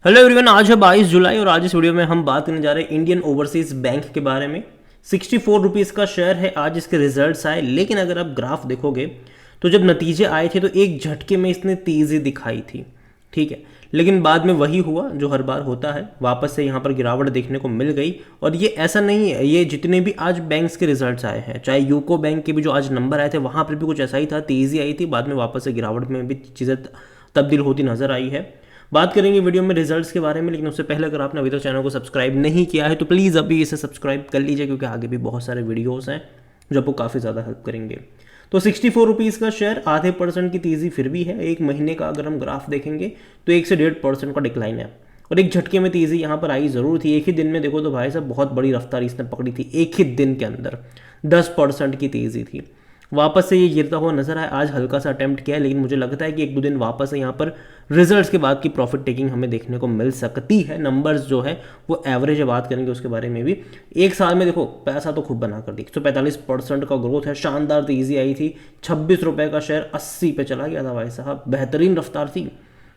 Hello everyone, आज है 22 जुलाई और आज इस वीडियो में हम बात करने जा रहे हैं इंडियन ओवरसीज बैंक के बारे में। 64 रुपीज़ का शेयर है, आज इसके रिजल्ट्स आए। लेकिन अगर आप ग्राफ देखोगे तो जब नतीजे आए थे तो एक झटके में इसने तेज़ी दिखाई थी, ठीक है। लेकिन बाद में वही हुआ जो हर बार होता है, वापस से यहाँ पर गिरावट देखने को मिल गई। और ये ऐसा नहीं है, ये जितने भी आज बैंक्स के रिजल्ट्स आए हैं, चाहे यूको बैंक के भी जो आज नंबर आए थे वहाँ पर भी कुछ ऐसा ही था, तेज़ी आई थी, बाद में वापस से गिरावट में भी चीज़ें तब्दील होती नजर आई है। बात करेंगे वीडियो में रिजल्ट्स के बारे में, लेकिन उससे पहले अगर आपने अभी तक चैनल को सब्सक्राइब नहीं किया है तो प्लीज़ अभी इसे सब्सक्राइब कर लीजिए, क्योंकि आगे भी बहुत सारे वीडियोस हैं जो आपको काफ़ी ज़्यादा हेल्प करेंगे। तो 64 रुपीज़ का शेयर, आधे % की तेज़ी फिर भी है। एक महीने का अगर हम ग्राफ देखेंगे तो 1 से 1.5% का डिक्लाइन है, और एक झटके में तेज़ी यहाँ पर आई ज़रूर थी। एक ही दिन में देखो तो भाई साहब बहुत बड़ी रफ्तार इसने पकड़ी थी, एक ही दिन के अंदर 10% की तेज़ी थी। वापस से ये गिरता हुआ नजर आया, आज हल्का सा अटेम्प्ट किया है, लेकिन मुझे लगता है कि एक दो दिन वापस से यहाँ पर रिजल्ट्स के बाद की प्रॉफिट टेकिंग हमें देखने को मिल सकती है। नंबर्स जो है वो एवरेज है, बात करेंगे उसके बारे में भी। एक साल में देखो पैसा तो खूब बना कर दी, 145% का ग्रोथ है, शानदार तेजी आई थी। 26 रुपये का शेयर 80 पे चला गया था भाई साहब, बेहतरीन रफ्तार थी।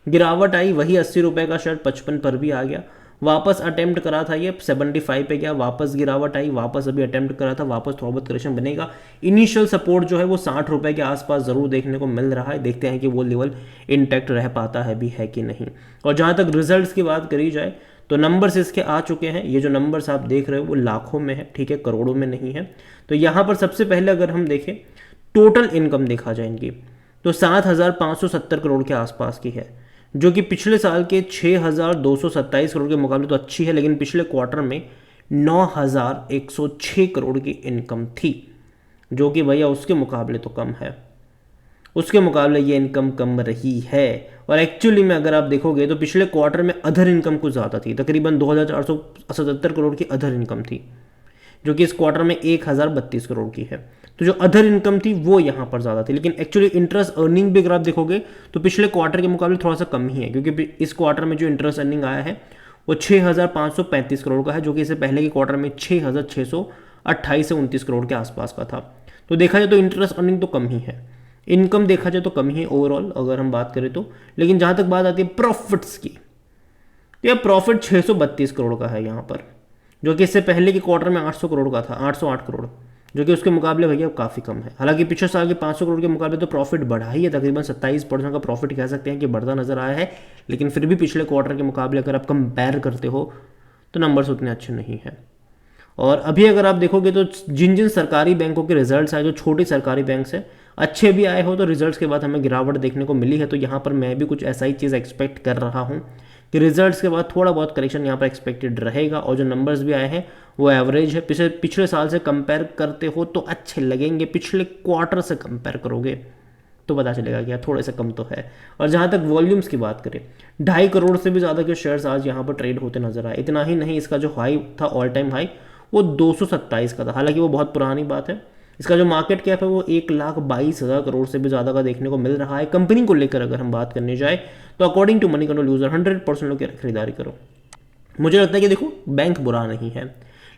गिरावट आई, वही 80 रुपये का शेयर 55 पर भी आ गया। वापस अटेम्प्ट करा था ये 75 पे गया, वापस गिरावट आई, वापस अभी अटेम्प्ट करा था, वापस थोड़ा बहुत करेक्शन बनेगा। इनिशियल सपोर्ट जो है वो 60 रुपये के आसपास ज़रूर देखने को मिल रहा है, देखते हैं कि वो लेवल इंटैक्ट रह पाता है भी है कि नहीं। और जहाँ तक रिजल्ट्स की बात करी जाए तो नंबर्स इसके आ चुके हैं। ये जो नंबर्स आप देख रहे हो वो लाखों में है, ठीक है, करोड़ों में नहीं है। तो यहाँ पर सबसे पहले अगर हम देखें टोटल इनकम देखा जाए इनकी, तो 7,570 करोड़ के आसपास की है, जो कि पिछले साल के 6,227 करोड़ के मुकाबले तो अच्छी है, लेकिन पिछले क्वार्टर में 9,106 करोड़ की इनकम थी, जो कि भैया उसके मुकाबले तो कम है। उसके मुकाबले ये इनकम कम रही है। और एक्चुअली में अगर आप देखोगे तो पिछले क्वार्टर में अदर इनकम कुछ ज़्यादा थी, तकरीबन 2,477 करोड़ की अदर इनकम थी, जो कि इस क्वार्टर में 1,032 करोड़ की है। तो जो अदर इनकम थी वो यहाँ पर ज़्यादा थी, लेकिन एक्चुअली इंटरेस्ट अर्निंग भी अगर आप देखोगे तो पिछले क्वार्टर के मुकाबले थोड़ा सा कम ही है, क्योंकि इस क्वार्टर में जो इंटरेस्ट अर्निंग आया है वो 6,535 करोड़ का है, जो कि इससे पहले के क्वार्टर में 6,628 से 29 करोड़ के आसपास का था। तो देखा जाए तो इंटरेस्ट अर्निंग तो कम ही है, इनकम देखा जाए तो कम ही है ओवरऑल अगर हम बात करें तो। लेकिन जहाँ तक बात आती है प्रॉफिट्स की, तो यह प्रॉफिट 632 करोड़ का है यहाँ पर, जो कि इससे पहले के क्वार्टर में 800 करोड़ का था, 808 करोड़, जो कि उसके मुकाबले भैया काफ़ी कम है। हालांकि पिछले साल के 500 करोड़ के मुकाबले तो प्रॉफिट बढ़ा ही है, तकरीबन 27% का प्रॉफिट कह सकते हैं कि बढ़ता नजर आया है। लेकिन फिर भी पिछले क्वार्टर के मुकाबले अगर आप कंपेयर करते हो तो नंबर्स उतने अच्छे नहीं हैं। और अभी अगर आप देखोगे तो जिन जिन सरकारी बैंकों के रिजल्ट्स आए, जो छोटे सरकारी बैंक्स हैं, अच्छे भी आए हो तो रिजल्ट्स के बाद हमें गिरावट देखने को मिली है। तो यहाँ पर मैं भी कुछ ऐसा ही चीज़ एक्सपेक्ट कर रहा हूँ कि रिजल्ट्स के बाद थोड़ा बहुत करेक्शन यहाँ पर एक्सपेक्टेड रहेगा। और जो नंबर्स भी आए हैं वो एवरेज है, पिछले साल से कंपेयर करते हो तो अच्छे लगेंगे, पिछले क्वार्टर से कंपेयर करोगे तो पता चलेगा कि यार थोड़े से कम तो है। और जहाँ तक वॉल्यूम्स की बात करें, 2.5 करोड़ से भी ज़्यादा के शेयर्स आज यहाँ पर ट्रेड होते नजर आए। इतना ही नहीं, इसका जो हाई था ऑल टाइम हाई वो 227 का था, हालांकि वो बहुत पुरानी बात है। इसका जो मार्केट कैप है वो 1,22,000 करोड़ से भी ज़्यादा का देखने को मिल रहा है। कंपनी को लेकर अगर हम बात करने जाए तो according to Moneycontrol user 100% लोग खरीदारी करो। मुझे लगता है कि देखो बैंक बुरा नहीं है,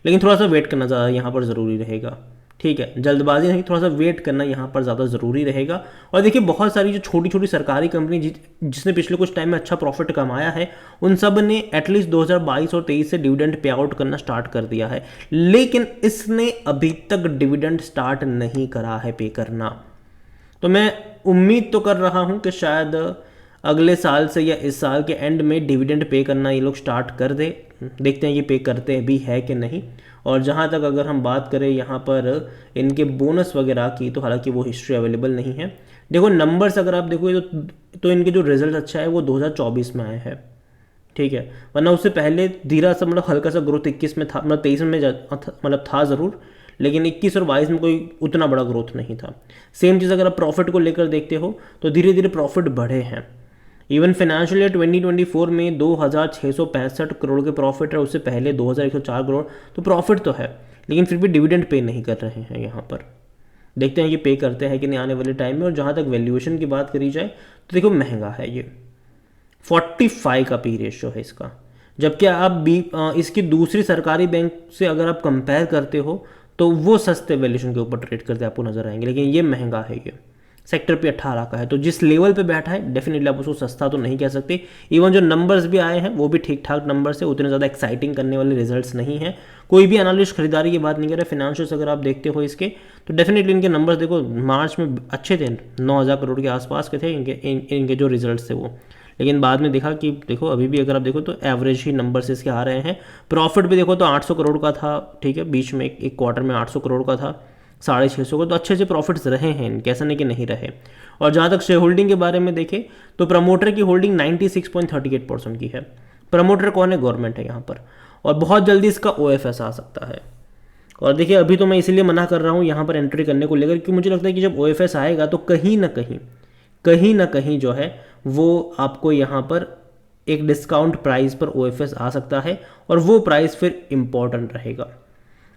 लेकिन थोड़ा सा वेट करना ज़्यादा यहाँ पर ज़रूरी रहेगा, ठीक है। जल्दबाजी नहीं, थोड़ा सा वेट करना यहाँ पर ज़्यादा ज़रूरी रहेगा। और देखिए बहुत सारी जो छोटी छोटी सरकारी कंपनी जिसने पिछले कुछ टाइम में अच्छा प्रॉफिट कमाया है, उन सब ने एटलीस्ट 2022 और 23 से डिविडेंड पे आउट करना स्टार्ट कर दिया है, लेकिन इसने अभी तक डिविडेंड स्टार्ट नहीं करा है पे करना। तो मैं उम्मीद तो कर रहा हूँ कि शायद अगले साल से या इस साल के एंड में डिविडेंड पे करना ये लोग स्टार्ट कर दे। देखते हैं ये पे करते भी है कि नहीं। और जहाँ तक अगर हम बात करें यहाँ पर इनके बोनस वगैरह की, तो हालांकि वो हिस्ट्री अवेलेबल नहीं है। देखो नंबर्स अगर आप देखोगे तो इनके जो रिजल्ट अच्छा है वो 2024 में आए हैं, ठीक है, वरना उससे पहले धीरा सा मतलब हल्का सा ग्रोथ 21 में था, मतलब 23 में मतलब था ज़रूर, लेकिन 21 और 22 में कोई उतना बड़ा ग्रोथ नहीं था। सेम चीज़ अगर आप प्रॉफिट को लेकर देखते हो तो धीरे धीरे प्रॉफिट बढ़े हैं। इवन फाइनेंशियल ईयर 2024 में 2,665 करोड़ के प्रॉफिट है, उससे पहले 2,104 करोड़, तो प्रॉफिट तो है, लेकिन फिर भी डिविडेंड पे नहीं कर रहे हैं यहाँ पर। देखते हैं कि पे करते हैं कि नहीं आने वाले टाइम में। और जहाँ तक वैल्यूएशन की बात करी जाए तो देखो महंगा है ये, 45 का पी रेशियो है इसका, जबकि आप इसकी दूसरी सरकारी बैंक से अगर आप कंपेयर करते हो तो वो सस्ते वैल्यूएशन के ऊपर ट्रेड करते आपको नजर आएंगे, लेकिन ये महंगा है ये। सेक्टर पे 18 का है। तो जिस लेवल पे बैठा है डेफिनेटली आप उसको सस्ता तो नहीं कह सकते। इवन जो नंबर्स भी आए हैं वो भी ठीक ठाक नंबर्स है, उतने ज़्यादा एक्साइटिंग करने वाले रिजल्ट्स नहीं है। कोई भी एनालिस्ट खरीदारी की बात नहीं कर रहा। फिनेंशियल्स अगर आप देखते हो इसके तो डेफिनेटली इनके नंबर्स देखो मार्च में अच्छे थे, 9,000 करोड़ के आसपास के थे इनके जो रिजल्ट्स थे वो। लेकिन बाद में देखा कि देखो अभी भी अगर आप देखो तो एवरेज ही नंबर्स इसके आ रहे हैं। प्रॉफिट भी देखो तो 800 करोड़ का था, ठीक है, बीच में एक क्वार्टर में 800 करोड़ का था, 650 का, तो अच्छे अच्छे प्रॉफिट्स रहे हैं इनके, ऐसा नहीं कि नहीं रहे। और जहाँ तक शेयर होल्डिंग के बारे में देखें तो प्रमोटर की होल्डिंग 96.38% की है। प्रमोटर कौन है? गवर्नमेंट है यहाँ पर। और बहुत जल्दी इसका OFS आ सकता है। और देखिए अभी तो मैं इसीलिए मना कर रहा हूँ यहाँ पर एंट्री करने को लेकर, क्योंकि मुझे लगता है कि जब OFS आएगा तो कहीं ना कहीं जो है वो आपको यहाँ पर एक डिस्काउंट प्राइस पर OFS आ सकता है, और वो प्राइस फिर इम्पॉर्टेंट रहेगा।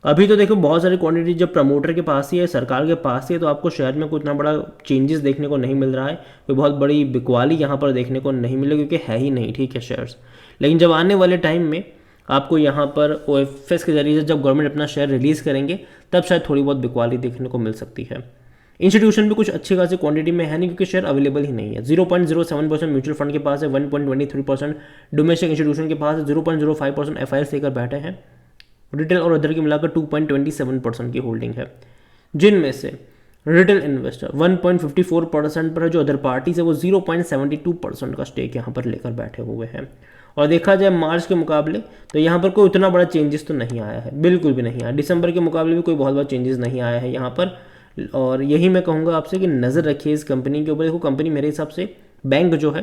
अभी तो देखो बहुत सारी क्वांटिटी जब प्रमोटर के पास ही है, सरकार के पास ही है, तो आपको शेयर में कोई इतना बड़ा चेंजेस देखने को नहीं मिल रहा है, कोई बहुत बड़ी बिकवाली यहाँ पर देखने को नहीं मिले, क्योंकि है ही नहीं, ठीक है, शेयर्स। लेकिन जब आने वाले टाइम में आपको यहाँ पर OFS के जरिए से जब गवर्नमेंट अपना शेयर रिलीज़ करेंगे तब शायद थोड़ी बहुत बिकवाली देखने को मिल सकती है। इंस्टीट्यूशन भी कुछ अच्छी खासी क्वांटिटी में है नहीं, क्योंकि शेयर अवेलेबल ही नहीं है। 0.07% म्यूचुअल फंड के पास है, 1.23% डोमेस्टिक इंस्टीट्यूशन के पास है, 0.05% FIs लेकर बैठे हैं। रिटेल और अदर की मिलाकर 2.27% की होल्डिंग है, जिनमें से रिटेल इन्वेस्टर 1.54% पर है, जो अदर पार्टी से वो 0.72% का स्टेक यहाँ पर लेकर बैठे हुए हैं। और देखा जाए मार्च के मुकाबले तो यहाँ पर कोई उतना बड़ा चेंजेस तो नहीं आया है, बिल्कुल भी नहीं आया। दिसंबर के मुकाबले भी कोई बहुत बड़ा चेंजेस नहीं आया है यहाँ पर। और यही मैं कहूँगा आपसे कि नज़र रखिए इस कंपनी के ऊपर। देखो कंपनी मेरे हिसाब से, बैंक जो है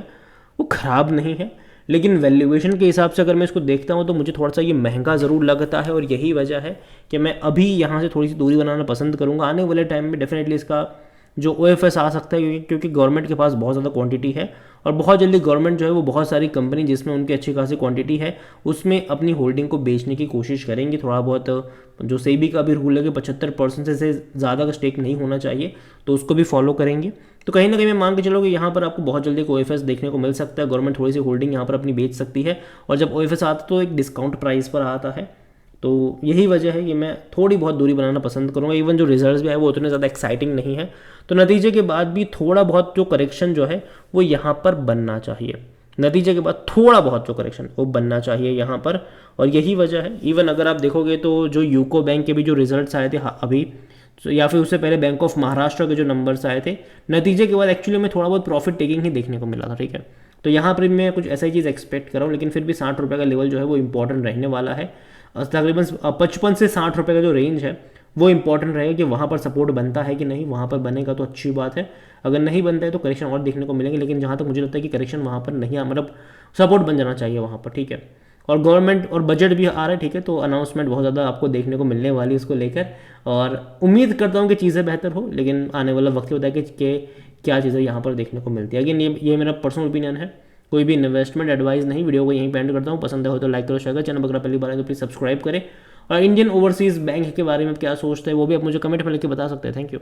वो ख़राब नहीं है, लेकिन वैल्यूएशन के हिसाब से अगर मैं इसको देखता हूँ तो मुझे थोड़ा सा ये महंगा ज़रूर लगता है। और यही वजह है कि मैं अभी यहाँ से थोड़ी सी दूरी बनाना पसंद करूँगा। आने वाले टाइम में डेफिनेटली इसका जो OFS आ सकता है, क्योंकि गवर्नमेंट के पास बहुत ज़्यादा क्वांटिटी है, और बहुत जल्दी गवर्नमेंट जो है वो बहुत सारी कंपनी जिसमें उनकी अच्छी खासी क्वांटिटी है उसमें अपनी होल्डिंग को बेचने की कोशिश करेंगी। थोड़ा बहुत जो सेबी का भी रूल है कि 75% से ज़्यादा का स्टेक नहीं होना चाहिए, तो उसको भी फॉलो करेंगे। तो कहीं ना कहीं मैं मान के चलो कि यहाँ पर आपको बहुत जल्दी एक OFS देखने को मिल सकता है। गवर्नमेंट थोड़ी सी होल्डिंग यहाँ पर अपनी बेच सकती है, और जब OFS आता है तो एक डिस्काउंट प्राइस पर आता है। तो यही वजह है कि मैं थोड़ी बहुत दूरी बनाना पसंद करूँगा। इवन जो रिजल्ट्स भी है वो उतने ज़्यादा एक्साइटिंग नहीं है, तो नतीजे के बाद भी थोड़ा बहुत जो करेक्शन जो है वो यहाँ पर बनना चाहिए। नतीजे के बाद थोड़ा बहुत जो करेक्शन वो बनना चाहिए यहाँ पर, और यही वजह है। इवन अगर आप देखोगे तो जो यूको बैंक के भी जो रिजल्ट्स आए थे अभी, तो या फिर उससे पहले बैंक ऑफ महाराष्ट्र के जो नंबर्स आए थे, नतीजे के बाद एक्चुअली में थोड़ा बहुत प्रॉफिट टेकिंग ही देखने को मिला था, ठीक है। तो यहाँ पर मैं कुछ ऐसा ही चीज़ एक्सपेक्ट कर रहा हूँ, लेकिन फिर भी 60 रुपये का लेवल जो है वो इंपॉर्टेंट रहने वाला है। तकरीबन 55 से 60 रुपये का जो रेंज है वो इंपॉर्टेंट रहेगा कि वहाँ पर सपोर्ट बनता है कि नहीं। वहाँ पर बनेगा तो अच्छी बात है, अगर नहीं बनता है तो करेक्शन और देखने को मिलेंगे। लेकिन जहाँ तक मुझे लगता है कि करेक्शन वहाँ पर नहीं, मतलब सपोर्ट बन जाना चाहिए वहाँ पर, ठीक है। और गवर्नमेंट और बजट भी आ रहा है, ठीक है, तो अनाउंसमेंट बहुत ज़्यादा आपको देखने को मिलने वाली है इसको लेकर, और उम्मीद करता हूँ कि चीज़ें बेहतर हो। लेकिन आने वाला वक्त ही बताया कि क्या चीज़ें यहाँ पर देखने को मिलती है। अगेन ये मेरा पर्सनल ओपिनियन है, कोई भी इन्वेस्टमेंट एडवाइस नहीं। वीडियो को यहीं पे एंड करता हूँ। पसंद हो तो लाइक करो, शेयर करो। चैनल अगर पहली बार है तो प्लीज़ सब्सक्राइब करें। और इंडियन ओवरसीज़ बैंक के बारे में क्या सोचते हैं वो भी आप मुझे कमेंट में लिख के बता सकते हैं। Thank you.